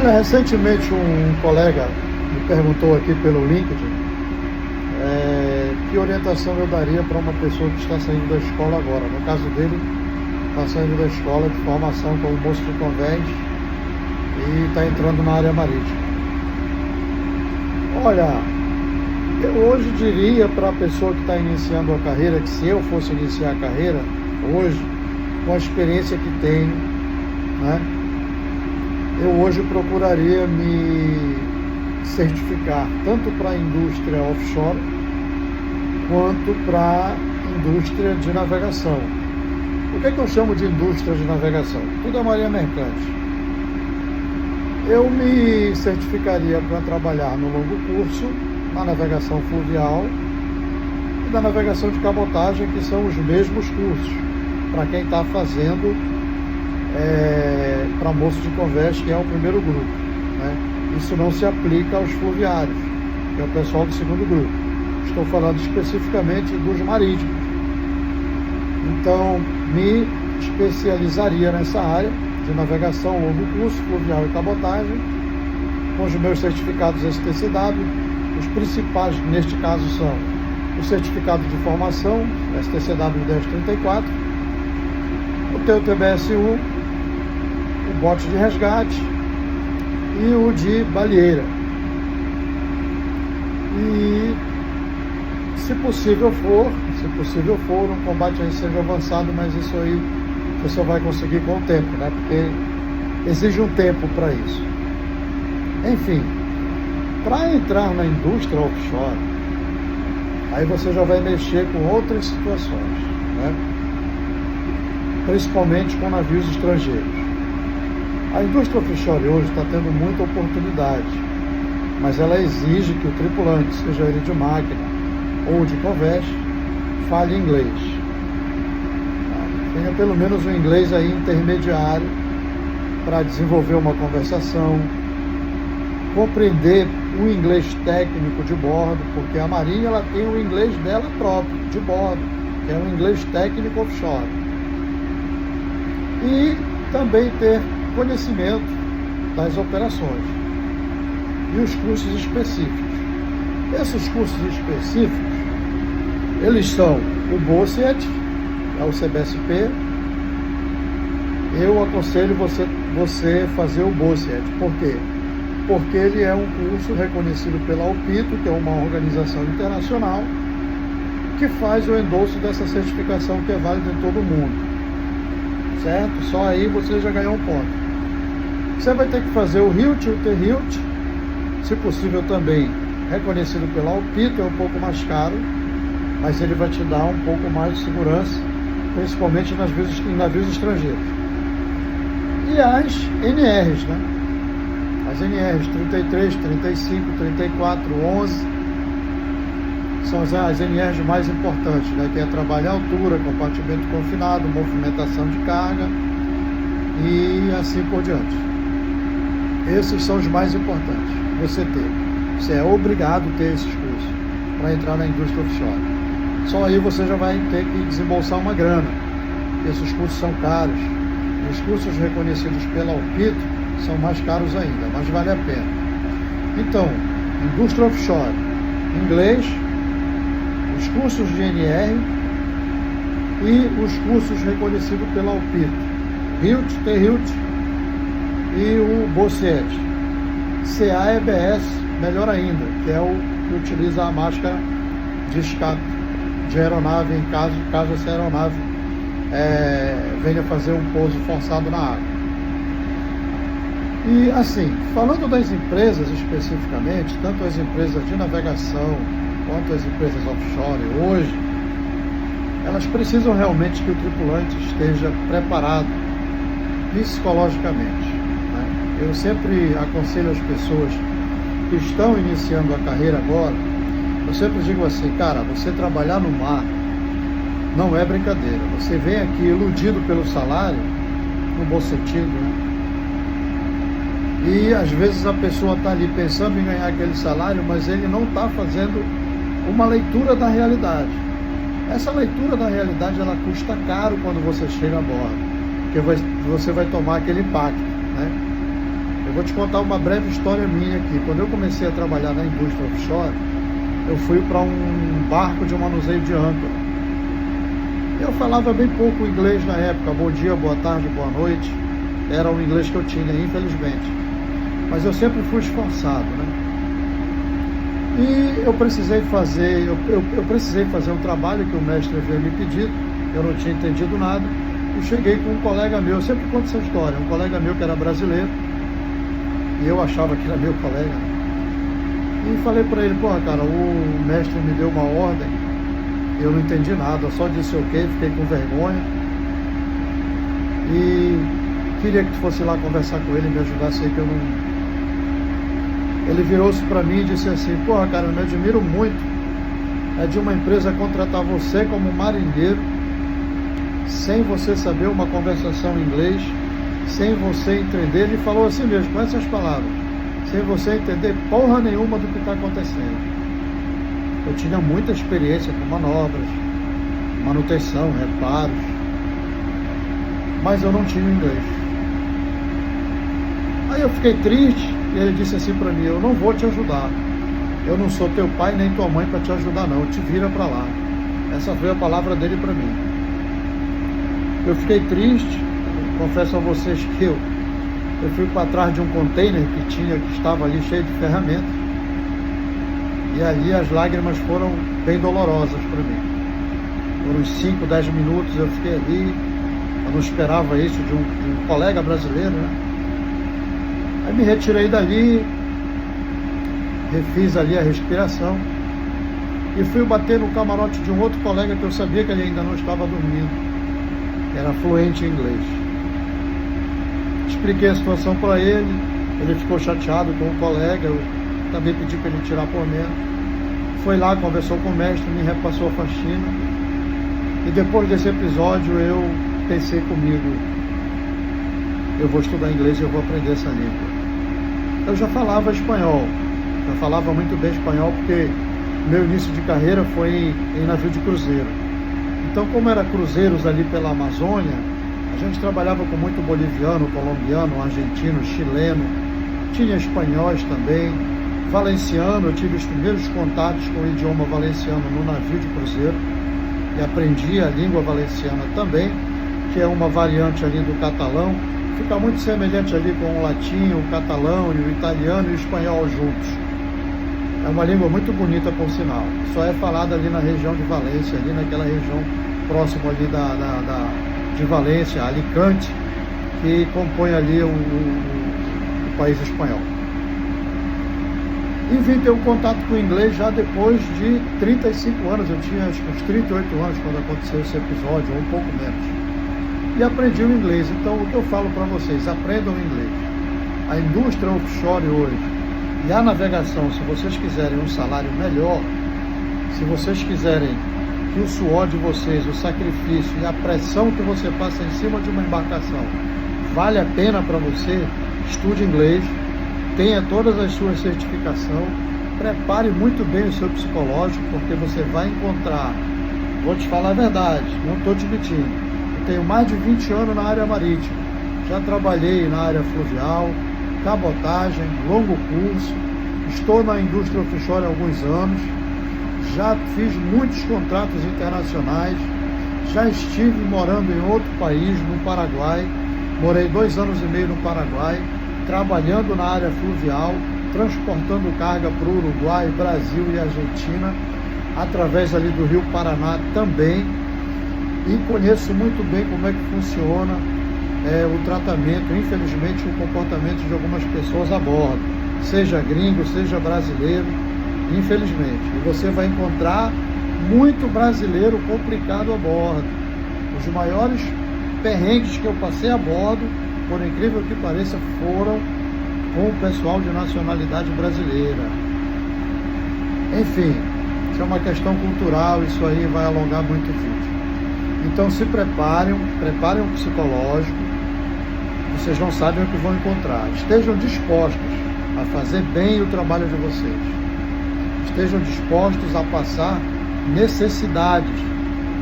Olha, recentemente um colega me perguntou aqui pelo LinkedIn que orientação eu daria para uma pessoa que está saindo da escola agora. No caso dele, está saindo da escola de formação como moço de convés e está entrando na área marítima. Olha, eu hoje diria para a pessoa que está iniciando a carreira, que se eu fosse iniciar a carreira hoje, com a experiência que tenho, né, eu hoje procuraria me certificar tanto para a indústria offshore quanto para a indústria de navegação. O que é que eu chamo de indústria de navegação? Tudo é marinha mercante. Eu me certificaria para trabalhar no longo curso, na navegação fluvial e na navegação de cabotagem, que são os mesmos cursos, para quem está fazendo para moço de convés, que é o primeiro grupo, né? Isso não se aplica aos fluviários, que é o pessoal do segundo grupo. Estou falando especificamente dos marítimos. Então, me especializaria nessa área de navegação, longo curso, fluvial e cabotagem, com os meus certificados STCW. Os principais, neste caso, são o certificado de formação, STCW 1034, o TUTBS-1, o bote de resgate e o de baleeira. E se possível for um combate a incêndio avançado, mas isso aí você só vai conseguir com o tempo, né? Porque exige um tempo para isso. Enfim, para entrar na indústria offshore, aí você já vai mexer com outras situações, né? Principalmente com navios estrangeiros. A indústria offshore hoje está tendo muita oportunidade, mas ela exige que o tripulante, seja ele de máquina ou de convés, fale inglês. Tenha pelo menos um inglês aí intermediário para desenvolver uma conversação, compreender o inglês técnico de bordo, porque a Marinha ela tem o inglês dela próprio, de bordo, que é um inglês técnico offshore. E também ter conhecimento das operações e os cursos específicos. Esses cursos específicos, eles são o BOCET, é o CBSP. Eu aconselho você fazer o BOCET. Por quê? Porque ele é um curso reconhecido pela UPITO, que é uma organização internacional, que faz o endosso dessa certificação que é válida em todo o mundo. Certo? Só aí você já ganhou um ponto. Você vai ter que fazer o HILT e o THILT, se possível também reconhecido pela UPITO, é um pouco mais caro, mas ele vai te dar um pouco mais de segurança, principalmente em navios estrangeiros. E as NRs, né? As NRs 33, 35, 34, 11 são as NRs mais importantes, né? Que é trabalho à altura, compartimento confinado, movimentação de carga e assim por diante. Esses são os mais importantes, você ter. Você é obrigado a ter esses cursos para entrar na indústria offshore. Só aí você já vai ter que desembolsar uma grana. Esses cursos são caros. Os cursos reconhecidos pela UPITO são mais caros ainda, mas vale a pena. Então, indústria offshore, inglês, os cursos de NR e os cursos reconhecidos pela UPITO, HILT, THILT e o BOCET. CAEBS, melhor ainda, que é o que utiliza a máscara de escape de aeronave em caso essa aeronave venha fazer um pouso forçado na água. E assim, falando das empresas especificamente, tanto as empresas de navegação quanto as empresas offshore hoje, elas precisam realmente que o tripulante esteja preparado psicologicamente, né? Eu sempre aconselho as pessoas que estão iniciando a carreira agora, eu sempre digo assim, cara, você trabalhar no mar não é brincadeira. Você vem aqui iludido pelo salário, no bom sentido, né? E às vezes a pessoa está ali pensando em ganhar aquele salário, mas ele não está fazendo uma leitura da realidade. Essa leitura da realidade, ela custa caro quando você chega a bordo, porque você vai tomar aquele impacto, né? Eu vou te contar uma breve história minha aqui. Quando eu comecei a trabalhar na indústria offshore, eu fui para um barco de manuseio de âncora. Eu falava bem pouco inglês na época, bom dia, boa tarde, boa noite. Era o inglês que eu tinha, infelizmente. Mas eu sempre fui esforçado, né? E eu precisei fazer um trabalho que o mestre havia me pedido, eu não tinha entendido nada, e cheguei com um colega meu, eu sempre conto essa história, um colega meu que era brasileiro, e eu achava que era meu colega, e falei para ele, porra, cara, o mestre me deu uma ordem, eu não entendi nada, só disse ok, fiquei com vergonha, e queria que tu fosse lá conversar com ele, me ajudasse aí, que eu não... Ele virou-se para mim e disse assim, porra, cara, eu me admiro muito, é de uma empresa contratar você como marinheiro, sem você saber uma conversação em inglês, sem você entender, ele falou assim mesmo, com essas palavras, sem você entender porra nenhuma do que está acontecendo. Eu tinha muita experiência com manobras, manutenção, reparos, mas eu não tinha inglês. Aí eu fiquei triste, e ele disse assim para mim, eu não vou te ajudar, eu não sou teu pai nem tua mãe para te ajudar não, te vira para lá. Essa foi a palavra dele para mim. Eu fiquei triste, confesso a vocês que eu fui para trás de um container que estava ali cheio de ferramentas, e ali as lágrimas foram bem dolorosas para mim. Por uns 5, 10 minutos eu fiquei ali, eu não esperava isso de um colega brasileiro, né? Aí me retirei dali, refiz ali a respiração e fui bater no camarote de um outro colega que eu sabia que ele ainda não estava dormindo, era fluente em inglês. Expliquei a situação para ele, ele ficou chateado com o colega, eu também pedi para ele tirar por menos. Foi lá, conversou com o mestre, me repassou a faxina, e depois desse episódio eu pensei comigo, eu vou estudar inglês e eu vou aprender essa língua. Eu já falava espanhol, já falava muito bem espanhol, porque meu início de carreira foi em navio de cruzeiro. Então, como era cruzeiros ali pela Amazônia, a gente trabalhava com muito boliviano, colombiano, argentino, chileno, tinha espanhóis também, valenciano. Eu tive os primeiros contatos com o idioma valenciano no navio de cruzeiro e aprendi a língua valenciana também, que é uma variante ali do catalão. Fica muito semelhante ali com o latim, o catalão e o italiano e o espanhol juntos. É uma língua muito bonita, por sinal. Só é falada ali na região de Valência, ali naquela região próxima ali de Valência, Alicante, que compõe ali o país espanhol. E vim ter um contato com o inglês já depois de 35 anos. Eu tinha acho que uns 38 anos quando aconteceu esse episódio, ou um pouco menos. E aprendi o inglês. Então, o que eu falo para vocês, aprendam o inglês. A indústria offshore hoje e a navegação, se vocês quiserem um salário melhor, se vocês quiserem que o suor de vocês, o sacrifício e a pressão que você passa em cima de uma embarcação vale a pena para você, estude inglês, tenha todas as suas certificações, prepare muito bem o seu psicológico, porque você vai encontrar, vou te falar a verdade, não estou te mentindo, tenho mais de 20 anos na área marítima, já trabalhei na área fluvial, cabotagem, longo curso, estou na indústria offshore há alguns anos, já fiz muitos contratos internacionais, já estive morando em outro país, no Paraguai, morei 2 anos e meio no Paraguai, trabalhando na área fluvial, transportando carga para o Uruguai, Brasil e Argentina, através ali do Rio Paraná também, e conheço muito bem como é que funciona o tratamento, infelizmente, o comportamento de algumas pessoas a bordo, seja gringo, seja brasileiro, infelizmente. E você vai encontrar muito brasileiro complicado a bordo. Os maiores perrengues que eu passei a bordo, por incrível que pareça, foram com o pessoal de nacionalidade brasileira. Enfim, isso é uma questão cultural, isso aí vai alongar muito o vídeo. Então se preparem o psicológico, vocês não sabem o que vão encontrar. Estejam dispostos a fazer bem o trabalho de vocês. Estejam dispostos a passar necessidades,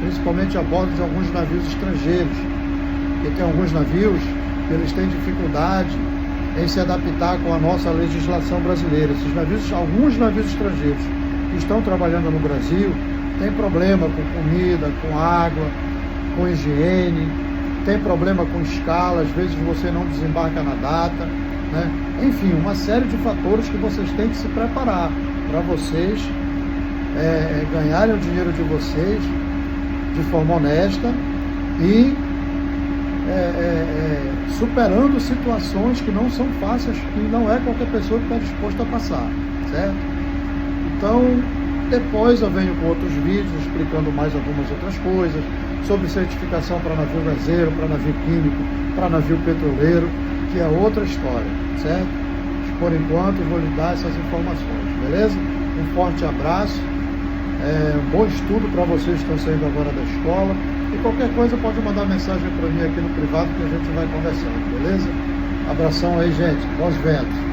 principalmente a bordo de alguns navios estrangeiros, porque tem alguns navios que eles têm dificuldade em se adaptar com a nossa legislação brasileira. Esses navios, alguns navios estrangeiros que estão trabalhando no Brasil têm problema com comida, com água, com higiene, tem problema com escala, às vezes você não desembarca na data, né? Enfim, uma série de fatores que vocês têm que se preparar para vocês ganharem o dinheiro de vocês de forma honesta e superando situações que não são fáceis e não é qualquer pessoa que está disposta a passar, certo? Então, depois eu venho com outros vídeos explicando mais algumas outras coisas sobre certificação para navio gazeiro, para navio químico, para navio petroleiro, que é outra história, certo? Mas, por enquanto, eu vou lhe dar essas informações, beleza? Um forte abraço, um bom estudo para vocês que estão saindo agora da escola, e qualquer coisa pode mandar mensagem para mim aqui no privado que a gente vai conversando, beleza? Abração aí, gente, bons ventos.